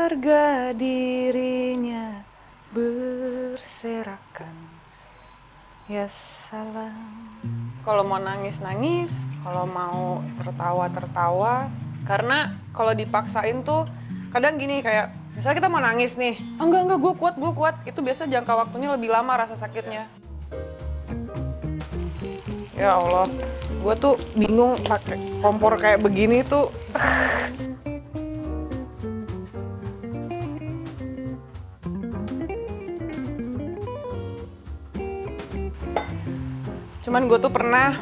harga dirinya berserakan. Ya salam. Kalau mau nangis-nangis, kalau mau tertawa-tertawa. Karena kalau dipaksain tuh kadang gini kayak misalnya kita mau nangis nih, enggak gue kuat. Itu biasa jangka waktunya lebih lama rasa sakitnya. Ya Allah, gue tuh bingung pakai kompor kayak begini tuh. Cuman gue tuh pernah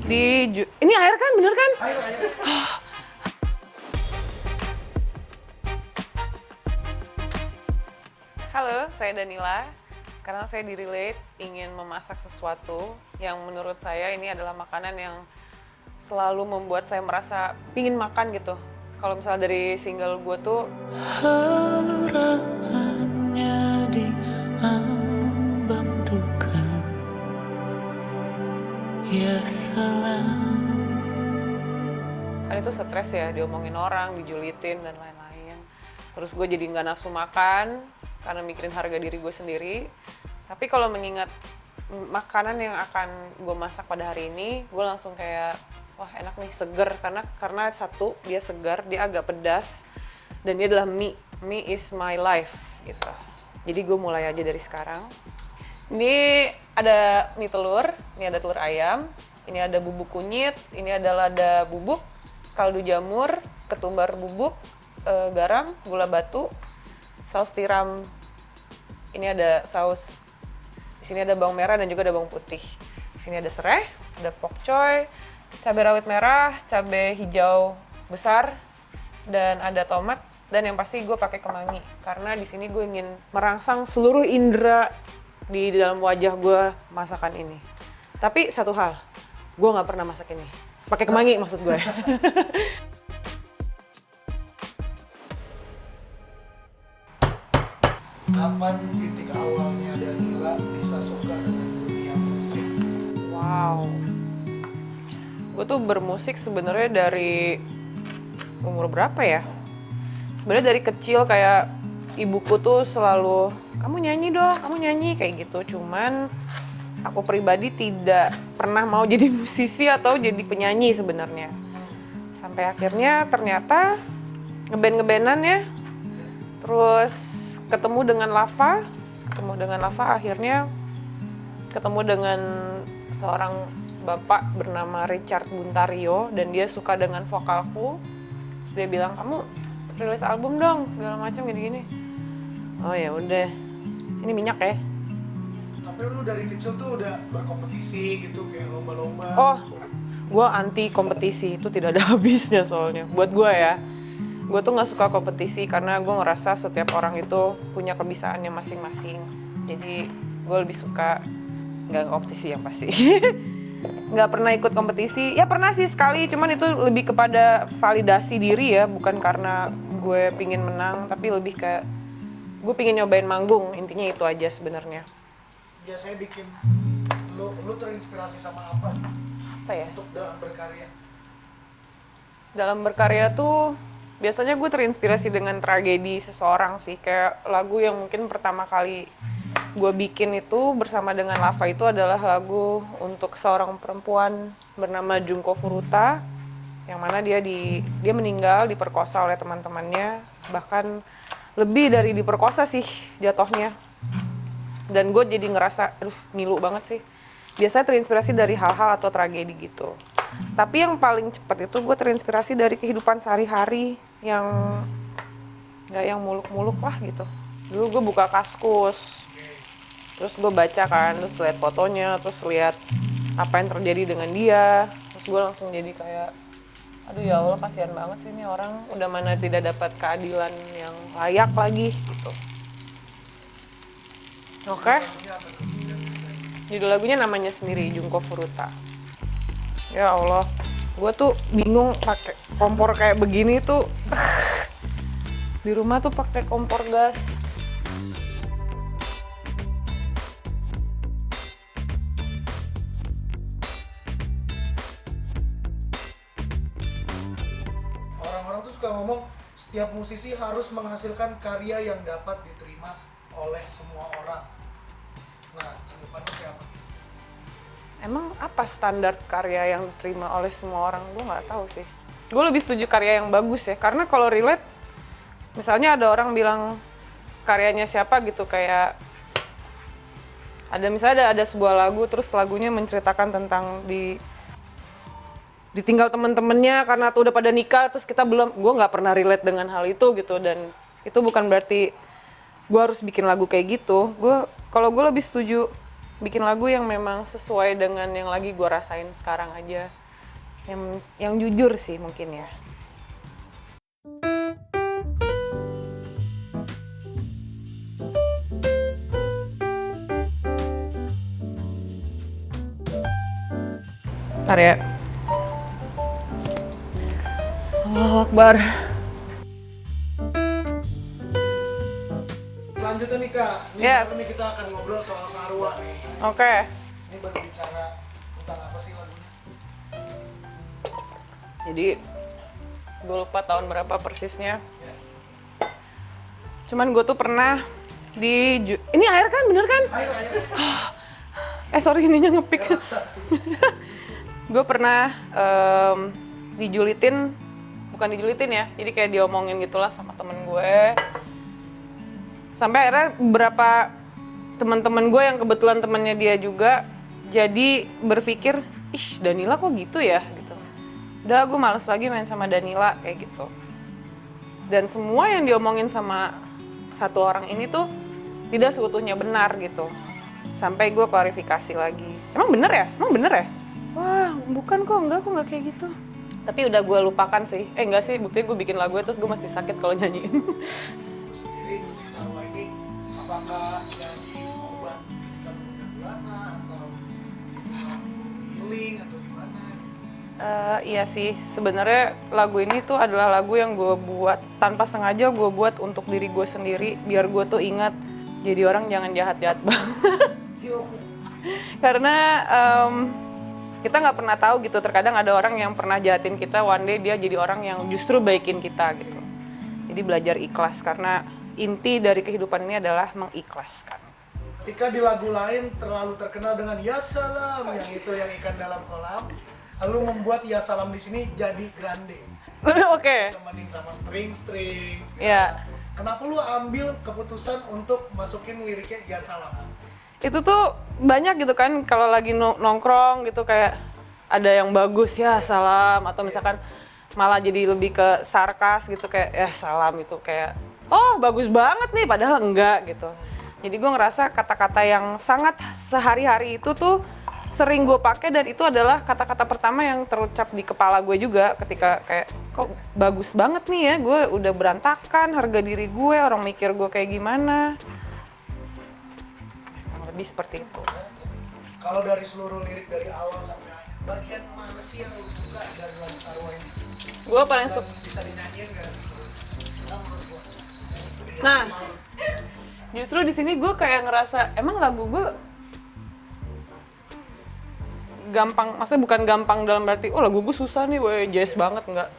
ini air kan, bener kan? Air. Halo, saya Danila. Sekarang saya di Relate ingin memasak sesuatu yang menurut saya ini adalah makanan yang selalu membuat saya merasa pingin makan gitu. Kalau misalnya dari single gue tuh harapannya di ambang duka. Ya salam. Kan itu stres ya, diomongin orang, dijulitin dan lain-lain. Terus gue jadi nggak nafsu makan karena mikirin harga diri gue sendiri. Tapi kalau mengingat makanan yang akan gue masak pada hari ini, gue langsung kayak wah enak nih, seger. Karena satu, dia segar, dia agak pedas, dan dia adalah mie. Mie is my life gitu. Jadi gue mulai aja dari sekarang. Ini ada mie telur, ini ada telur ayam, ini ada bubuk kunyit, ini ada lada bubuk, kaldu jamur, ketumbar bubuk, garam, gula batu, saus tiram. Ini ada saus. Di sini ada bawang merah dan juga ada bawang putih. Di sini ada serai, ada pokcoy, cabai rawit merah, cabai hijau besar, dan ada tomat. Dan yang pasti gue pakai kemangi karena di sini gue ingin merangsang seluruh indera di dalam wajah gue masakan ini. Tapi satu hal, gue nggak pernah masak ini. Pakai kemangi maksud gue. Kapan titik awalnya Danila bisa suka dengan dunia musik? Wow. Gue tuh bermusik sebenarnya dari umur berapa ya? Sebenarnya dari kecil kayak ibuku tuh selalu, kamu nyanyi dong, kamu nyanyi kayak gitu. Cuman aku pribadi tidak pernah mau jadi musisi atau jadi penyanyi sebenarnya. Sampai akhirnya ternyata ngeband-ngebandan ya. Terus ketemu dengan Lava akhirnya ketemu dengan seorang bapak bernama Richard Buntario dan dia suka dengan vokalku. Terus dia bilang, kamu rilis album dong, segala macam gini-gini. Oh ya udah, ini minyak ya. Tapi lu dari kecil tuh udah berkompetisi gitu, kayak lomba-lomba. Oh, gue anti kompetisi, itu tidak ada habisnya soalnya. Buat gue ya, gue tuh nggak suka kompetisi karena gue ngerasa setiap orang itu punya kebisaannya masing-masing. Jadi gue lebih suka nggak kompetisi yang pasti. Nggak pernah ikut kompetisi, ya pernah sih sekali, cuman itu lebih kepada validasi diri ya, bukan karena gue pingin menang, tapi lebih ke gue pingin nyobain manggung, intinya itu aja sebenarnya. Biasanya bikin lu terinspirasi sama apa Apa ya? untuk dalam berkarya? Dalam berkarya tuh biasanya gue terinspirasi dengan tragedi seseorang sih, kayak lagu yang mungkin pertama kali gue bikin itu bersama dengan Lava itu adalah lagu untuk seorang perempuan bernama Junko Furuta, yang mana dia meninggal diperkosa oleh teman-temannya, bahkan lebih dari diperkosa sih jatuhnya. Dan gue jadi ngerasa, aduh ngilu banget sih. Biasanya terinspirasi dari hal-hal atau tragedi gitu. Tapi yang paling cepat itu gue terinspirasi dari kehidupan sehari-hari yang nggak yang muluk-muluk lah gitu. Dulu gue buka Kaskus, terus gue baca kan, terus lihat fotonya, terus lihat apa yang terjadi dengan dia. Terus gue langsung jadi kayak, aduh ya Allah kasihan banget sih ini orang, udah mana tidak dapat keadilan yang layak lagi gitu. Oke. Judul lagunya namanya sendiri, Junko Furuta. Ya Allah, gue tuh bingung pakai kompor kayak begini tuh. Di rumah tuh pakai kompor gas. Orang-orang tuh suka ngomong setiap musisi harus menghasilkan karya yang dapat diterima oleh semua orang. Nah, tanggapan lu kayak apa? Emang apa standar karya yang diterima oleh semua orang? Gue nggak tahu sih. Gue lebih setuju karya yang bagus ya, karena kalau relate, misalnya ada orang bilang karyanya siapa gitu, kayak ada misalnya ada sebuah lagu, terus lagunya menceritakan tentang ditinggal temen-temennya karena tuh udah pada nikah, terus kita belum, gue nggak pernah relate dengan hal itu gitu, dan itu bukan berarti gue harus bikin lagu kayak gitu. Kalau gue lebih setuju bikin lagu yang memang sesuai dengan yang lagi gue rasain sekarang aja, yang jujur sih mungkin ya. Bentar ya. Allahu Akbar. Selanjutnya nih Kak, ini Yes. baru nih kita akan ngobrol soal Sarua nih. Oke. Ini baru bicara tentang apa sih lagunya? Jadi gue lupa tahun berapa persisnya. Ya. Cuman gue tuh pernah ini air kan, bener kan? Ayo. Sorry, ininya ngepik. Raksa. Gue pernah bukan dijulitin ya, jadi kayak diomongin gitulah sama temen gue. Sampai akhirnya beberapa teman-teman gue yang kebetulan temennya dia juga jadi berpikir, ih Danila kok gitu ya gitu. Udah, gue males lagi main sama Danila kayak gitu. Dan semua yang diomongin sama satu orang ini tuh tidak seutuhnya benar gitu. Sampai gue klarifikasi lagi. Emang bener ya? Emang bener ya? Wah, bukan kok enggak kayak gitu. Tapi udah gue lupakan sih. Enggak sih, buktinya gue bikin lagu terus gue masih sakit kalau nyanyiin. Lu sendiri musik Sarua ini apakah jadi obat ketika lu udah gulana atau itu lagu healing atau gimana? Iya sih, sebenarnya lagu ini tuh adalah lagu yang gue buat tanpa sengaja, gue buat untuk diri gue sendiri, biar gue tuh ingat jadi orang jangan jahat-jahat banget. Karena kita nggak pernah tahu gitu, terkadang ada orang yang pernah jahatin kita, one day dia jadi orang yang justru baikin kita gitu. Jadi belajar ikhlas, karena inti dari kehidupan ini adalah mengikhlaskan. Ketika di lagu lain terlalu terkenal dengan Ya Salam, yang itu yang ikan dalam kolam, lalu membuat Ya Salam di sini jadi grande. Oke. Temenin sama string. Iya. Kenapa lu ambil keputusan untuk masukin liriknya Ya Salam? Itu tuh banyak gitu kan, kalau lagi nongkrong gitu kayak ada yang bagus ya salam, atau misalkan malah jadi lebih ke sarkas gitu kayak ya salam itu kayak oh bagus banget nih padahal enggak gitu. Jadi gue ngerasa kata-kata yang sangat sehari-hari itu tuh sering gue pakai, dan itu adalah kata-kata pertama yang terucap di kepala gue juga ketika kayak kok bagus banget nih ya, gue udah berantakan harga diri gue, orang mikir gue kayak gimana. Lebih seperti itu. Kalau dari seluruh lirik dari awal sampai akhir, bagian mana sih yang lu suka dari lagu Sarua ini? Gue paling suka. Bisa dinyanyiin nggak? Nah, menurut gua. Nah, justru di sini gue kayak ngerasa emang lagu gue gampang, maksudnya bukan gampang dalam berarti oh lagu gue susah nih, gue jazz banget, enggak.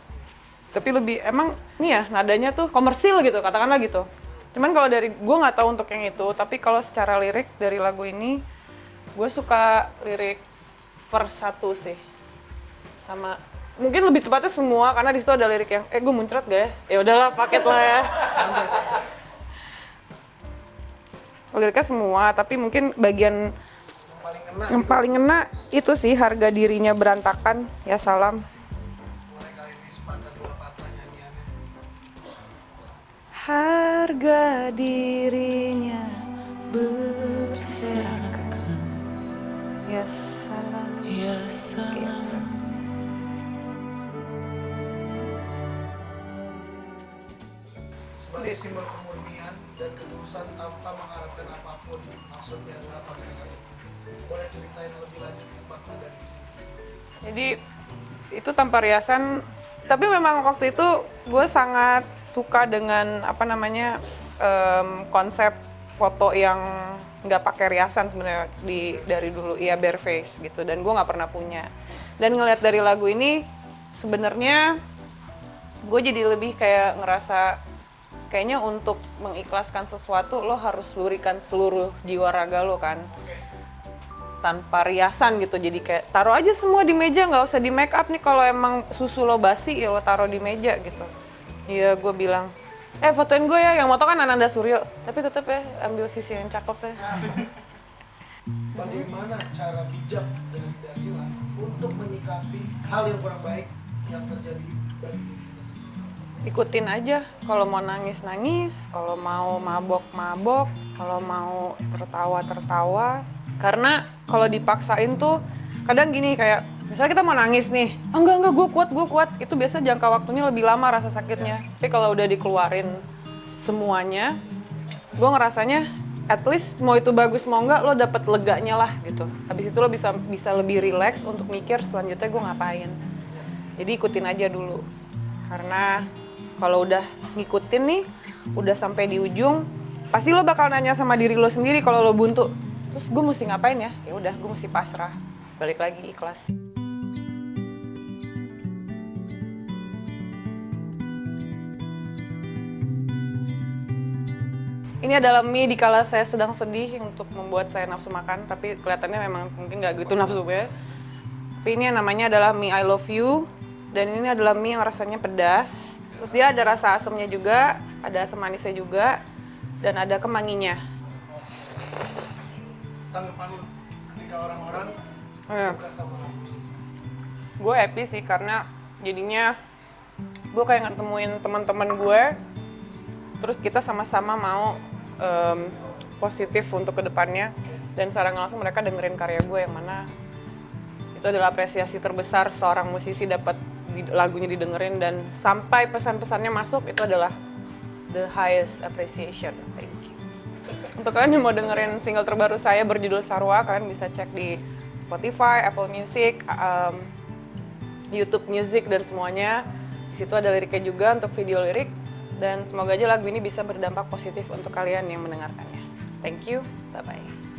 Tapi lebih emang nih ya nadanya tuh komersil gitu, katakanlah gitu. Cuman kalau dari gue nggak tahu untuk yang itu, tapi kalau secara lirik dari lagu ini gue suka lirik verse 1 sih, sama mungkin lebih tepatnya semua, karena di situ ada lirik yang gue muncrat gak ya? Ya udahlah paket lah ya. Liriknya semua, tapi mungkin bagian yang paling ngena itu sih harga dirinya berantakan ya salam. Mereka ini sepatah dua patah nyanyiannya. Harga dirinya berserakan ya salam. Ya salam. Sebagai simbol kemurnian dan ketulusan tanpa mengharapkan apapun, maksudnya nggak pakai dengan itu. Boleh ceritain lebih lanjut ya makna dari sini? Jadi itu tanpa riasan, tapi memang waktu itu gue sangat suka dengan apa namanya konsep foto yang nggak pakai riasan sebenarnya dari dulu, ya bare face gitu, dan gue nggak pernah punya. Dan ngelihat dari lagu ini sebenarnya gue jadi lebih kayak ngerasa kayaknya untuk mengikhlaskan sesuatu lo harus lurikan seluruh jiwa raga lo kan, Oke. tanpa riasan gitu. Jadi kayak taruh aja semua di meja, nggak usah di make up nih. Kalau emang susu lo basi ya lo taruh di meja gitu. Iya, gue bilang fotoin gue ya, yang moto kan Ananda Suryo, tapi tetep ya ambil sisi yang cakep ya. Bagaimana cara bijak dari Danila untuk menyikapi hal yang kurang baik yang terjadi bagi diri kita sendiri? Ikutin aja, kalau mau nangis nangis, kalau mau mabok mabok, kalau mau tertawa tertawa. Karena kalau dipaksain tuh kadang gini, kayak misalnya kita mau nangis nih, enggak gue kuat, itu biasa jangka waktunya lebih lama rasa sakitnya. Tapi kalau udah dikeluarin semuanya, gue ngerasanya at least mau itu bagus mau enggak lo dapet leganya lah gitu. Habis itu lo bisa lebih relax untuk mikir selanjutnya gue ngapain. Jadi ikutin aja dulu, karena kalau udah ngikutin nih, udah sampai di ujung, pasti lo bakal nanya sama diri lo sendiri kalau lo buntu. Terus gue mesti ngapain ya? Ya udah, gue mesti pasrah. Balik lagi ikhlas. Ini adalah mie di kala saya sedang sedih untuk membuat saya nafsu makan, tapi kelihatannya memang mungkin nggak gitu nafsu ya. Tapi ini yang namanya adalah mie I love you, dan ini adalah mie yang rasanya pedas. Terus dia ada rasa asamnya juga, ada asam manisnya juga, dan ada kemanginya. Tanggapan lu ketika orang-orang suka sama lagu? Gue happy sih karena jadinya gue kayak ngetemuin teman-teman gue, terus kita sama-sama mau positif untuk kedepannya, dan secara nggak langsung mereka dengerin karya gue yang mana itu adalah apresiasi terbesar seorang musisi dapat lagunya didengerin dan sampai pesan-pesannya masuk, itu adalah the highest appreciation. Thank you. Untuk kalian yang mau dengerin single terbaru saya berjudul Sarwa, kalian bisa cek di Spotify, Apple Music, YouTube Music dan semuanya. Di situ ada liriknya juga untuk video lirik, dan semoga aja lagu ini bisa berdampak positif untuk kalian yang mendengarkannya. Thank you, bye-bye.